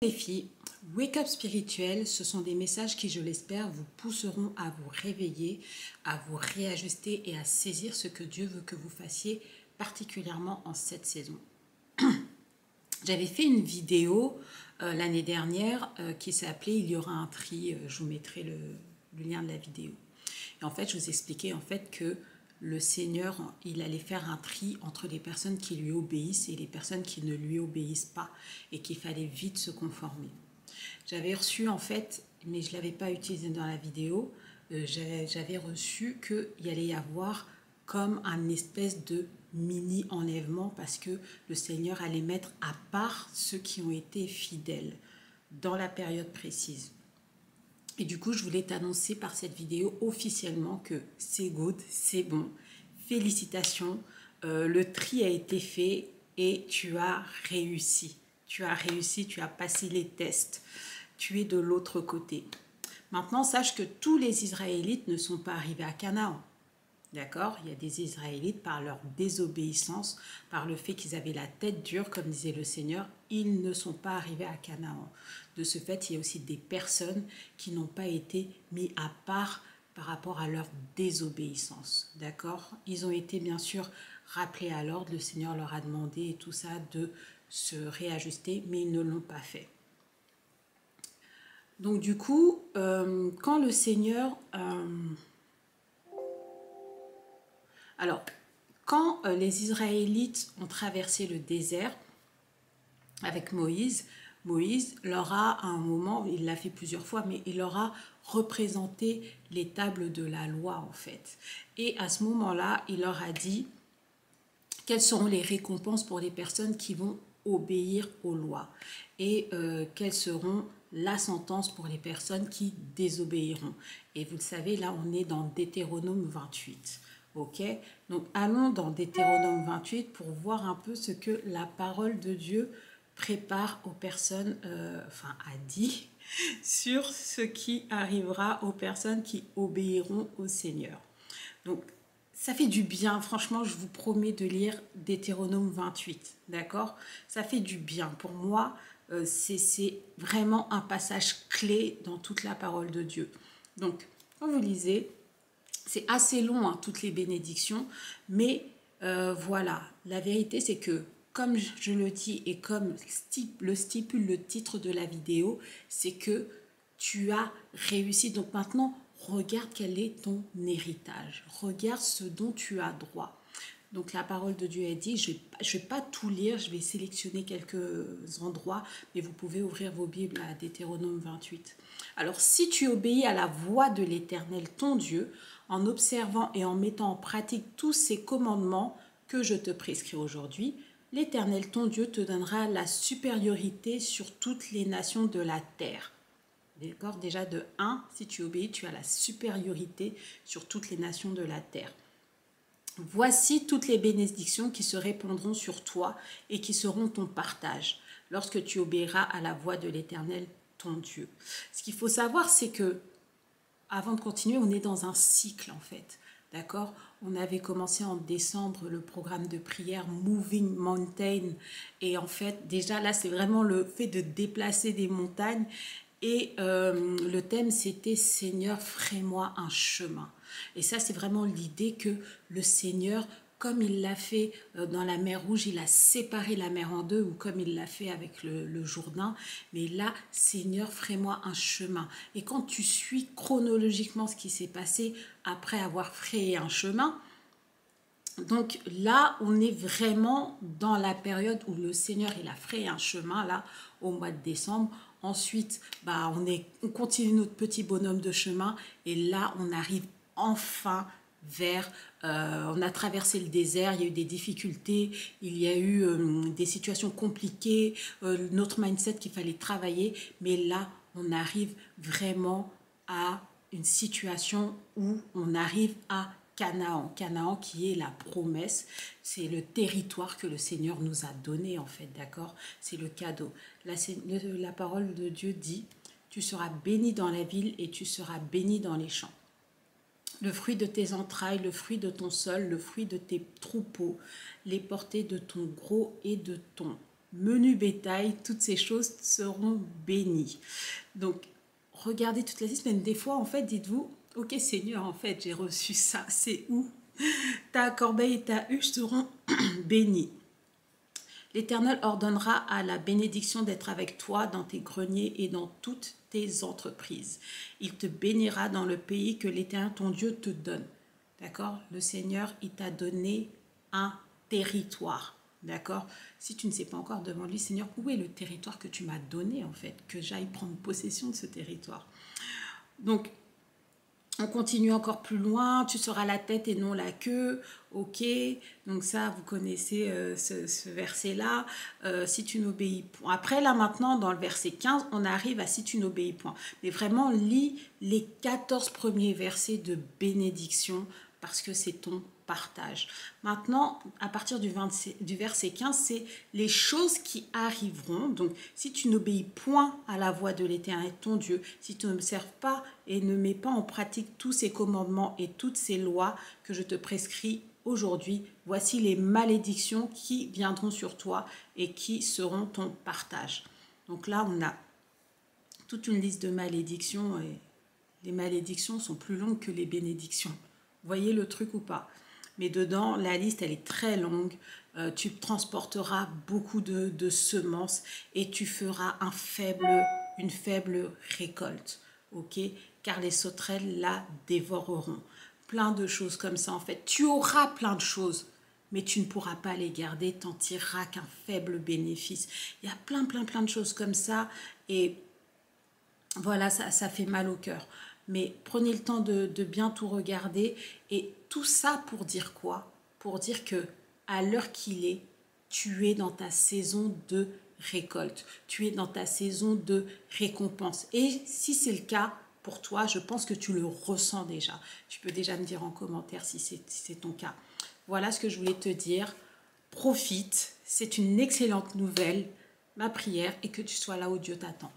Les filles, Wake Up Spirituel, ce sont des messages qui, je l'espère, vous pousseront à vous réveiller, à vous réajuster et à saisir ce que Dieu veut que vous fassiez, particulièrement en cette saison. J'avais fait une vidéo l'année dernière qui s'appelait Il y aura un tri, je vous mettrai le lien de la vidéo. Et en fait, je vous expliquais en fait que le Seigneur, il allait faire un tri entre les personnes qui lui obéissent et les personnes qui ne lui obéissent pas et qu'il fallait vite se conformer. J'avais reçu en fait, mais je ne l'avais pas utilisé dans la vidéo, j'avais reçu qu'il allait y avoir comme un espèce de mini enlèvement parce que le Seigneur allait mettre à part ceux qui ont été fidèles dans la période précise. Et du coup, je voulais t'annoncer par cette vidéo officiellement que c'est good, c'est bon. Félicitations, le tri a été fait et tu as réussi. Tu as réussi, tu as passé les tests. Tu es de l'autre côté. Maintenant, sache que tous les Israélites ne sont pas arrivés à Canaan. D'accord? Il y a des Israélites, par leur désobéissance, par le fait qu'ils avaient la tête dure, comme disait le Seigneur, ils ne sont pas arrivés à Canaan. De ce fait, il y a aussi des personnes qui n'ont pas été mis à part par rapport à leur désobéissance. D'accord? Ils ont été bien sûr rappelés à l'ordre, le Seigneur leur a demandé et tout ça de se réajuster, mais ils ne l'ont pas fait. Donc du coup, quand le Seigneur... Alors, quand les Israélites ont traversé le désert avec Moïse, Moïse leur a, à un moment, il l'a fait plusieurs fois, mais il leur a représenté les tables de la loi, en fait. Et à ce moment-là, il leur a dit quelles seront les récompenses pour les personnes qui vont obéir aux lois et quelles seront la sentence pour les personnes qui désobéiront. Et vous le savez, là, on est dans Deutéronome 28. Ok, donc allons dans Deutéronome 28 pour voir un peu ce que la parole de Dieu prépare aux personnes, a dit sur ce qui arrivera aux personnes qui obéiront au Seigneur. Donc, ça fait du bien, franchement, je vous promets de lire Deutéronome 28, d'accord? Ça fait du bien. Pour moi, c'est vraiment un passage clé dans toute la parole de Dieu. Donc, quand vous lisez, c'est assez long, hein, toutes les bénédictions, mais voilà, la vérité c'est que, comme je le dis et comme le stipule le titre de la vidéo, c'est que tu as réussi. Donc maintenant, regarde quel est ton héritage, regarde ce dont tu as droit. Donc la parole de Dieu a dit, je vais pas tout lire, je vais sélectionner quelques endroits, mais vous pouvez ouvrir vos Bibles à Deutéronome 28. Alors si tu obéis à la voix de l'Éternel, ton Dieu, en observant et en mettant en pratique tous ces commandements que je te prescris aujourd'hui, l'Éternel, ton Dieu, te donnera la supériorité sur toutes les nations de la terre. D'accord? Déjà de 1, si tu obéis, tu as la supériorité sur toutes les nations de la terre. Voici toutes les bénédictions qui se répandront sur toi et qui seront ton partage lorsque tu obéiras à la voix de l'Éternel, ton Dieu. Ce qu'il faut savoir, c'est que, avant de continuer, on est dans un cycle en fait. D'accord? On avait commencé en décembre le programme de prière Moving Mountain. Et en fait, déjà là, c'est vraiment le fait de déplacer des montagnes. Et le thème, c'était Seigneur, ferai-moi un chemin. Et ça, c'est vraiment l'idée que le Seigneur, comme il l'a fait dans la mer Rouge, il a séparé la mer en deux, ou comme il l'a fait avec le Jourdain. Mais là, Seigneur, ferai-moi un chemin. Et quand tu suis chronologiquement ce qui s'est passé après avoir frayé un chemin, donc là, on est vraiment dans la période où le Seigneur, il a frayé un chemin, là, au mois de décembre. Ensuite, on continue notre petit bonhomme de chemin et là, on arrive enfin vers... on a traversé le désert, il y a eu des difficultés, il y a eu des situations compliquées, notre mindset qu'il fallait travailler, mais là, on arrive vraiment à une situation où on arrive à Canaan. Canaan qui est la promesse, c'est le territoire que le Seigneur nous a donné en fait, d'accord? C'est le cadeau. La parole de Dieu dit, tu seras béni dans la ville et tu seras béni dans les champs. Le fruit de tes entrailles, le fruit de ton sol, le fruit de tes troupeaux, les portées de ton gros et de ton menu bétail, toutes ces choses seront bénies. Donc, regardez toute la liste, mais des fois, en fait, dites-vous, ok Seigneur, en fait, j'ai reçu ça, c'est où? Ta corbeille et ta huche seront bénies. L'Éternel ordonnera à la bénédiction d'être avec toi dans tes greniers et dans toutes tes entreprises. Il te bénira dans le pays que l'Éternel, ton Dieu, te donne. D'accord? Le Seigneur, il t'a donné un territoire. D'accord? Si tu ne sais pas encore, devant lui, Seigneur, où est le territoire que tu m'as donné, en fait? Que j'aille prendre possession de ce territoire. Donc, on continue encore plus loin, tu seras la tête et non la queue, ok, donc ça vous connaissez ce verset-là, si tu n'obéis point. Après là maintenant dans le verset 15, on arrive à si tu n'obéis point. Mais vraiment lis les 14 premiers versets de bénédiction parce que c'est ton partage. Maintenant, à partir du verset 15, c'est les choses qui arriveront. Donc, si tu n'obéis point à la voix de l'Éternel ton Dieu, si tu n'observes pas et ne mets pas en pratique tous ces commandements et toutes ces lois que je te prescris aujourd'hui, voici les malédictions qui viendront sur toi et qui seront ton partage. Donc là, on a toute une liste de malédictions et les malédictions sont plus longues que les bénédictions. Voyez le truc ou pas? Mais dedans, la liste, elle est très longue. Tu transporteras beaucoup de semences et tu feras une faible récolte. Ok? Car les sauterelles la dévoreront. Plein de choses comme ça, en fait. Tu auras plein de choses, mais tu ne pourras pas les garder. Tu n'en tireras qu'un faible bénéfice. Il y a plein de choses comme ça. Et voilà, ça fait mal au cœur. Mais prenez le temps de bien tout regarder. Et tout ça pour dire quoi? Pour dire que à l'heure qu'il est, tu es dans ta saison de récolte. Tu es dans ta saison de récompense. Et si c'est le cas pour toi, je pense que tu le ressens déjà. Tu peux déjà me dire en commentaire si c'est ton cas. Voilà ce que je voulais te dire. Profite. C'est une excellente nouvelle. Ma prière est que tu sois là où Dieu t'attend.